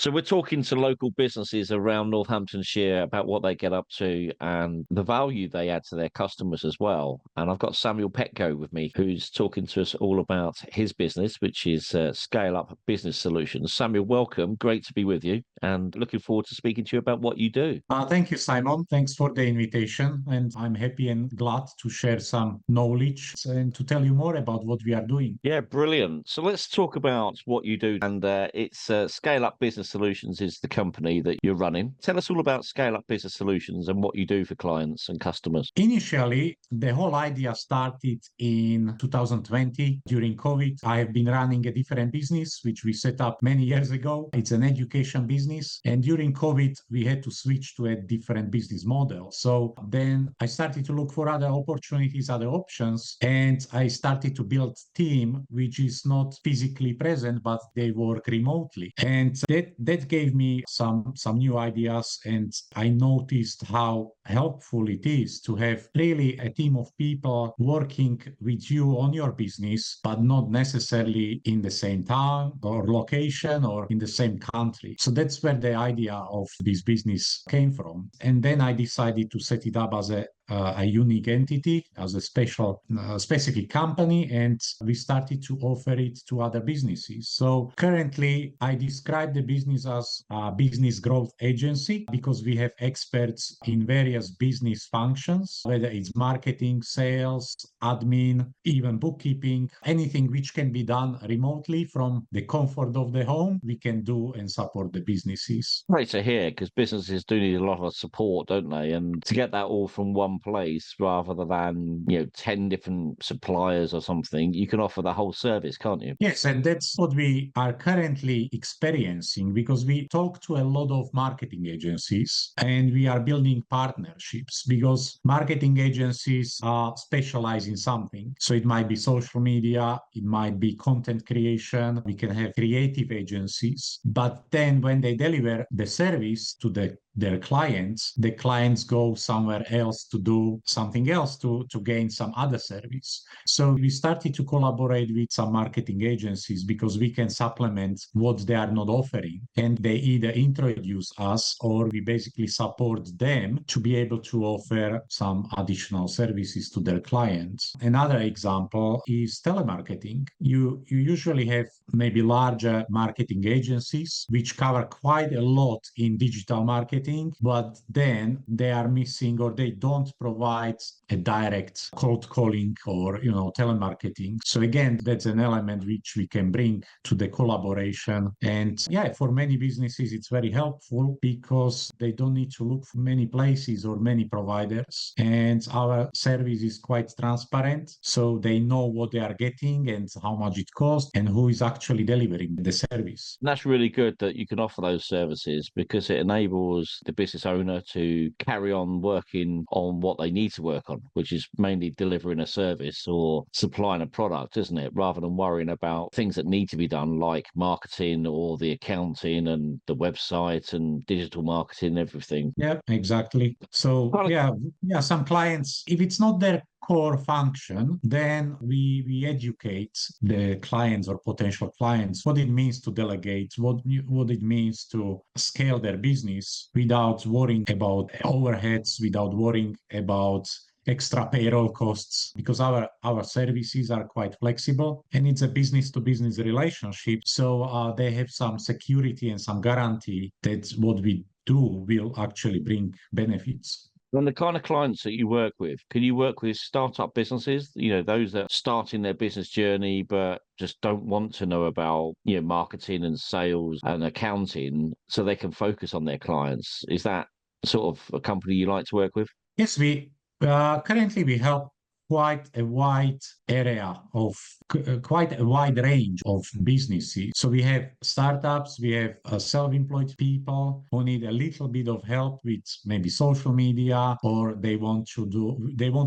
So we're talking to local businesses around Northamptonshire about what they get up to and the value they add to their customers as well. And I've got Samuel Petko with me, who's talking to us all about his business, which is Scale Up Business Solutions. Samuel, welcome. Great to be with you and looking forward to speaking to you about what you do. Thank you, Simon. Thanks for the invitation. And I'm happy and glad to share some knowledge and to tell you more about what we are doing. Yeah, brilliant. So let's talk about what you do. And it's Scale Up Business Solutions is the company that you're running. Tell us all about Scale Up Business Solutions and what you do for clients and customers. Initially, the whole idea started in 2020 during COVID. I have been running a different business, which we set up many years ago. It's an education business. And during COVID, we had to switch to a different business model. So then I started to look for other opportunities, other options, and I started to build a team which is not physically present, but they work remotely. And that gave me some new ideas, and I noticed how helpful it is to have really a team of people working with you on your business, but not necessarily in the same town or location or in the same country. So that's where the idea of this business came from. And then I decided to set it up as a unique entity, as a specific company, and we started to offer it to other businesses. So currently, I describe the business as a business growth agency because we have experts in various business functions, whether it's marketing, sales, admin, even bookkeeping, anything which can be done remotely from the comfort of the home, we can do and support the businesses. Great to hear, because businesses do need a lot of support, don't they? And to get that all from one place rather than 10 different suppliers or something, you can offer the whole service, can't you? Yes, and that's what we are currently experiencing because we talk to a lot of marketing agencies and we are building partnerships because marketing agencies specialize in something. So it might be social media, it might be content creation, we can have creative agencies, but then when they deliver the service to their clients, the clients go somewhere else to do something else to gain some other service. So we started to collaborate with some marketing agencies because we can supplement what they are not offering. And they either introduce us or we basically support them to be able to offer some additional services to their clients. Another example is telemarketing. You usually have maybe larger marketing agencies which cover quite a lot in digital marketing, but then they are missing or they don't provide a direct cold calling or telemarketing. So again, that's an element which we can bring to the collaboration. And yeah, for many businesses, it's very helpful because they don't need to look for many places or many providers. And our service is quite transparent, so they know what they are getting and how much it costs and who is actually delivering the service. And that's really good that you can offer those services because it enables the business owner to carry on working on what they need to work on, which is mainly delivering a service or supplying a product, isn't it? Rather than worrying about things that need to be done like marketing or the accounting and the website and digital marketing, everything. Yeah, exactly. So yeah, some clients, if it's not their core function, then we educate the clients or potential clients what it means to delegate, what it means to scale their business without worrying about overheads, without worrying about extra payroll costs, because our services are quite flexible and it's a business to business relationship. So they have some security and some guarantee that what we do will actually bring benefits. And the kind of clients that you work with, can you work with startup businesses, those that are starting their business journey, but just don't want to know about, marketing and sales and accounting so they can focus on their clients? Is that sort of a company you like to work with? Yes, we currently we help quite a wide range of businesses. So we have startups, we have self-employed people who need a little bit of help with maybe social media, or they want to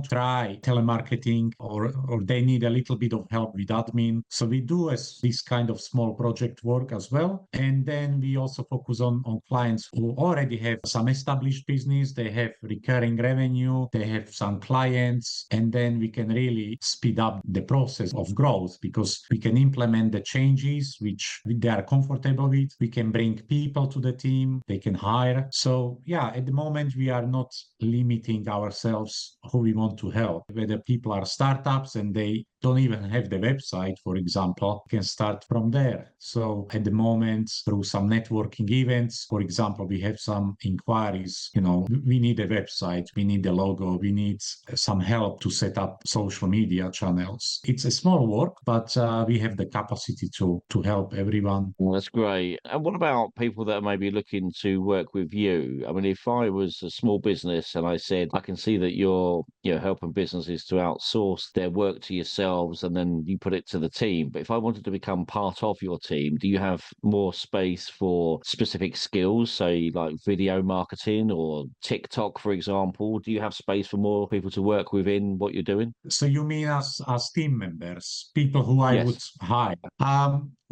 try telemarketing, or they need a little bit of help with admin. So we do this kind of small project work as well. And then we also focus on clients who already have some established business, they have recurring revenue, they have some clients, and then then we can really speed up the process of growth because we can implement the changes which they are comfortable with. We can bring people to the team, they can hire. So yeah, at the moment, we are not limiting ourselves who we want to help. Whether people are startups and they don't even have the website, for example, can start from there. So at the moment, through some networking events, for example, we have some inquiries, we need a website, we need a logo, we need some help to set up social media channels. It's a small work, but we have the capacity to help everyone. Well, that's great. And what about people that are maybe looking to work with you? I mean, if I was a small business and I said, I can see that you're, helping businesses to outsource their work to yourselves and then you put it to the team. But if I wanted to become part of your team, do you have more space for specific skills, say like video marketing or TikTok, for example? Do you have space for more people to work within what you're doing? So you mean as team members, people who I would Yes. hire?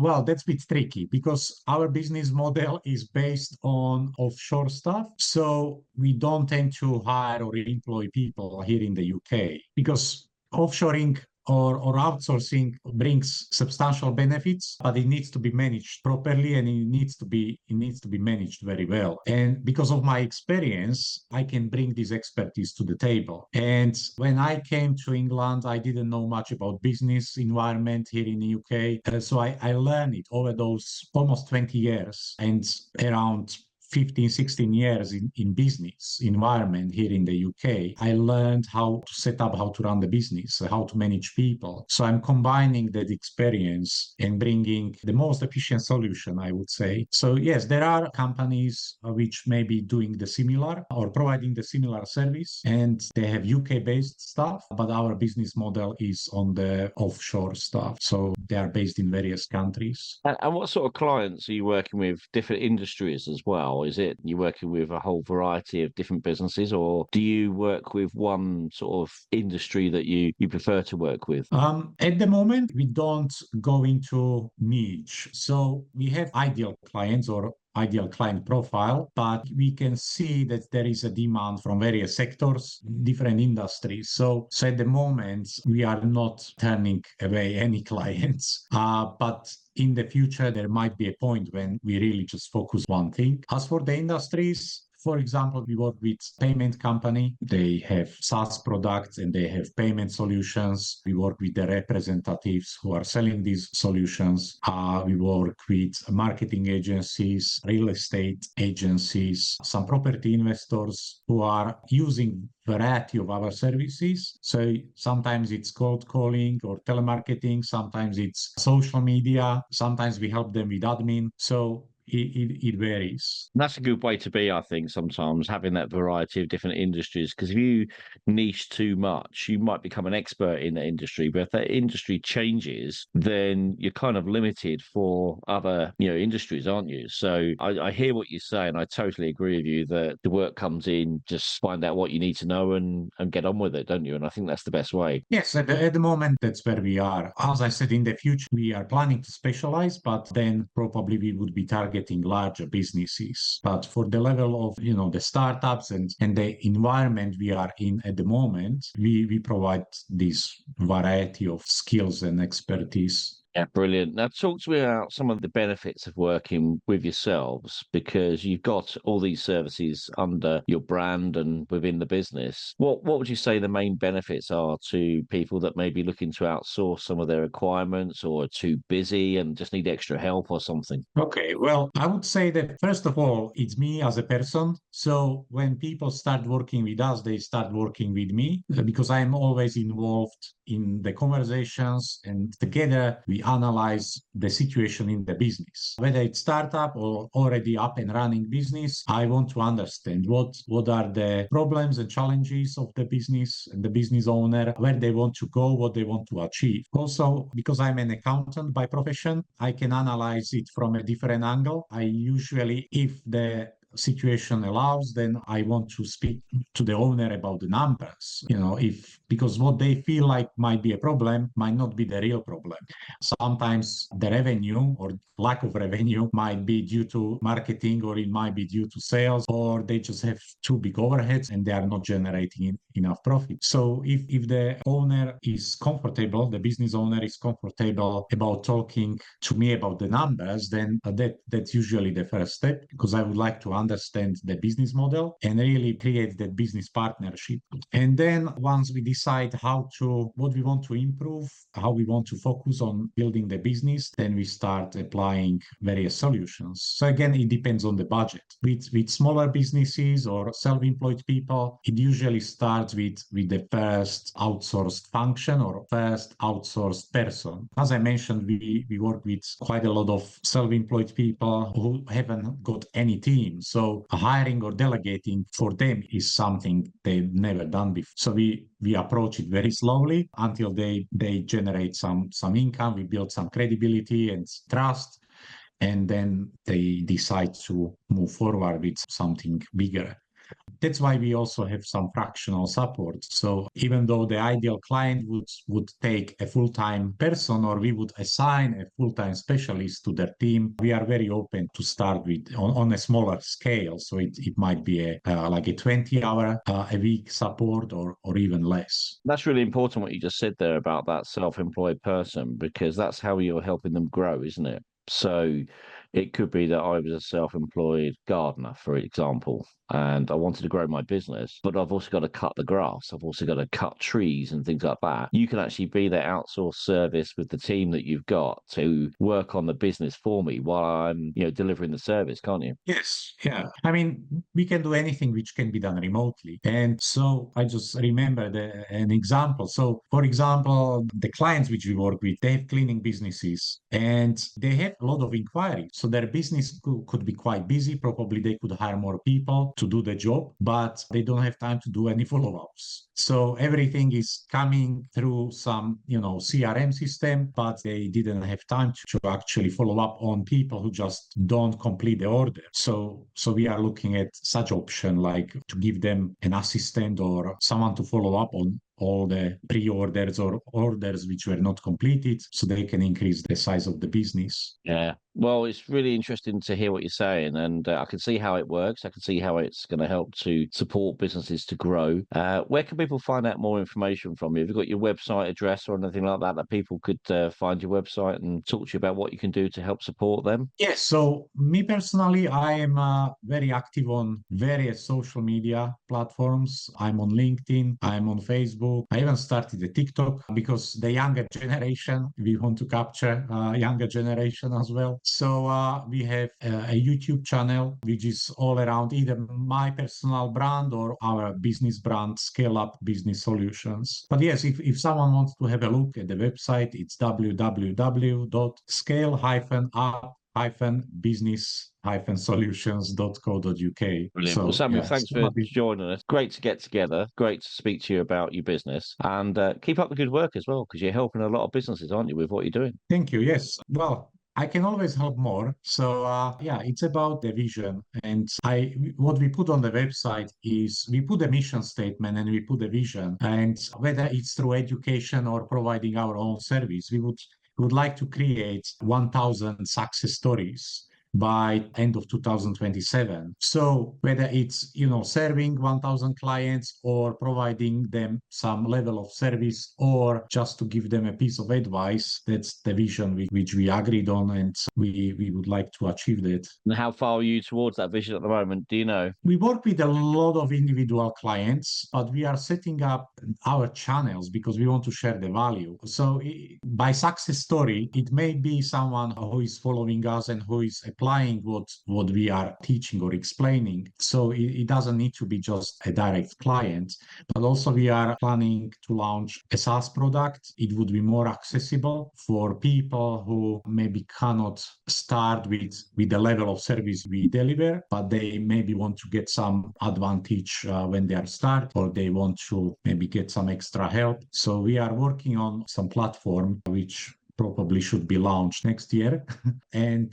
Well, that's a bit tricky because our business model is based on offshore stuff. So we don't tend to hire or employ people here in the UK because offshoring or outsourcing brings substantial benefits, but it needs to be managed properly and it needs to be managed very well. And because of my experience, I can bring this expertise to the table. And when I came to England, I didn't know much about business environment here in the UK. So I learned it over those almost 20 years and around 15, 16 years in business environment here in the UK, I learned how to set up, how to run the business, how to manage people. So I'm combining that experience and bringing the most efficient solution, I would say. So yes, there are companies which may be doing the similar or providing the similar service, and they have UK-based stuff, but our business model is on the offshore stuff. So they are based in various countries. And what sort of clients are you working with? Different industries as well? Is it you working with a whole variety of different businesses, or do you work with one sort of industry that you prefer to work with? At the moment, we don't go into niche. So we have ideal clients or ideal client profile, but we can see that there is a demand from various sectors, different industries. So at the moment, we are not turning away any clients, but in the future, there might be a point when we really just focus one thing. As for the industries, for example, we work with payment company. They have SaaS products and they have payment solutions. We work with the representatives who are selling these solutions. We work with marketing agencies, real estate agencies, some property investors who are using variety of our services. So sometimes it's cold calling or telemarketing. Sometimes it's social media. Sometimes we help them with admin. So it varies. That's a good way to be, I think, sometimes having that variety of different industries. Because if you niche too much, you might become an expert in the industry. But if that industry changes, then you're kind of limited for other, industries, aren't you? So I hear what you say, and I totally agree with you that the work comes in, just find out what you need to know and get on with it, don't you? And I think that's the best way. Yes, at the moment, that's where we are. As I said, in the future, we are planning to specialize, but then probably we would be targeting larger businesses. But for the level of, the startups and the environment we are in at the moment, we provide this variety of skills and expertise. Yeah, brilliant. Now, talk to me about some of the benefits of working with yourselves because you've got all these services under your brand and within the business. What would you say the main benefits are to people that may be looking to outsource some of their requirements or are too busy and just need extra help or something? Okay, well, I would say that first of all, it's me as a person. So when people start working with us, they start working with me because I am always involved in the conversations and together we analyze the situation in the business. Whether it's startup or already up and running business, I want to understand what are the problems and challenges of the business and the business owner, where they want to go, what they want to achieve. Also, because I'm an accountant by profession, I can analyze it from a different angle. I usually, if the situation allows, then I want to speak to the owner about the numbers, because what they feel like might be a problem might not be the real problem. Sometimes the revenue or lack of revenue might be due to marketing, or it might be due to sales, or they just have too big overheads and they are not generating enough profit. So if the owner is comfortable, the business owner is comfortable about talking to me about the numbers, then that's usually the first step, because I would like to understand the business model and really create that business partnership. And then once we decide what we want to improve, how we want to focus on building the business, then we start applying various solutions. So again, it depends on the budget. With smaller businesses or self-employed people, it usually starts with the first outsourced function or first outsourced person. As I mentioned, we work with quite a lot of self-employed people who haven't got any team. So hiring or delegating for them is something they've never done before. So we approach it very slowly until they generate some income. We build some credibility and trust, and then they decide to move forward with something bigger. That's why we also have some fractional support. So even though the ideal client would take a full-time person, or we would assign a full-time specialist to their team, we are very open to start with on a smaller scale. So it might be like a 20-hour a week support, or even less. That's really important what you just said there about that self-employed person, because that's how you're helping them grow, isn't it? So it could be that I was a self-employed gardener, for example, and I wanted to grow my business, but I've also got to cut the grass. I've also got to cut trees and things like that. You can actually be the outsourced service with the team that you've got to work on the business for me while I'm, delivering the service, can't you? Yes, yeah. I mean, we can do anything which can be done remotely. And so I just remembered an example. So, for example, the clients which we work with, they have cleaning businesses and they have a lot of inquiries. So their business could be quite busy. Probably they could hire more people to do the job, but they don't have time to do any follow-ups. So everything is coming through some, CRM system, but they didn't have time to actually follow up on people who just don't complete the order. So we are looking at such option, like to give them an assistant or someone to follow up on all the pre-orders or orders which were not completed, so they can increase the size of the business. Yeah. Well, it's really interesting to hear what you're saying, and I can see how it works. I can see how it's going to help to support businesses to grow. Where can people find out more information from you? Have you got your website address or anything like that people could find your website and talk to you about what you can do to help support them? Yes, so me personally, I am very active on various social media platforms. I'm on LinkedIn, I'm on Facebook. I even started a TikTok because the younger generation, we want to capture younger generation as well. So we have a YouTube channel, which is all around either my personal brand or our business brand, Scale Up Business Solutions. But yes, if someone wants to have a look at the website, it's www.scale-up-business-solutions.co.uk. Brilliant. Well, So Samuel, yeah, thanks for joining us. Great to get together. Great to speak to you about your business, and keep up the good work as well, because you're helping a lot of businesses, aren't you, with what you're doing? thank you. Yes. Well, I can always help more. So yeah, it's about the vision. And what we put on the website is we put a mission statement and we put a vision. And whether it's through education or providing our own service, we would like to create 1,000 success stories by end of 2027. So whether it's, serving 1,000 clients or providing them some level of service or just to give them a piece of advice, that's the vision which we agreed on, and we would like to achieve that. And how far are you towards that vision at the moment? Do you know? We work with a lot of individual clients, but we are setting up our channels because we want to share the value. So by success story, it may be someone who is following us and who is applying what we are teaching or explaining. So it doesn't need to be just a direct client, but also we are planning to launch a SaaS product. It would be more accessible for people who maybe cannot start with the level of service we deliver, but they maybe want to get some advantage when they are start, or they want to maybe get some extra help. So we are working on some platform which probably should be launched next year. And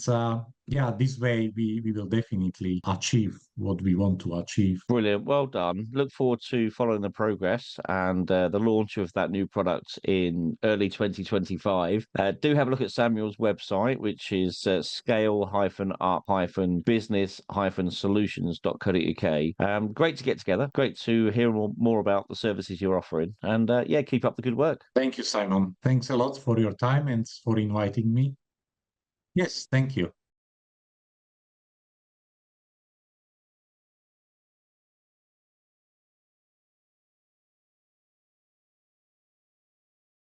yeah, this way we will definitely achieve what we want to achieve. Brilliant. Well done. Look forward to following the progress and the launch of that new product in early 2025. Do have a look at Samuel's website, which is scale-up-business-solutions.co.uk. Great to get together. Great to hear more about the services you're offering. And yeah, keep up the good work. Thank you, Simon. Thanks a lot for your time and for inviting me. Yes, thank you.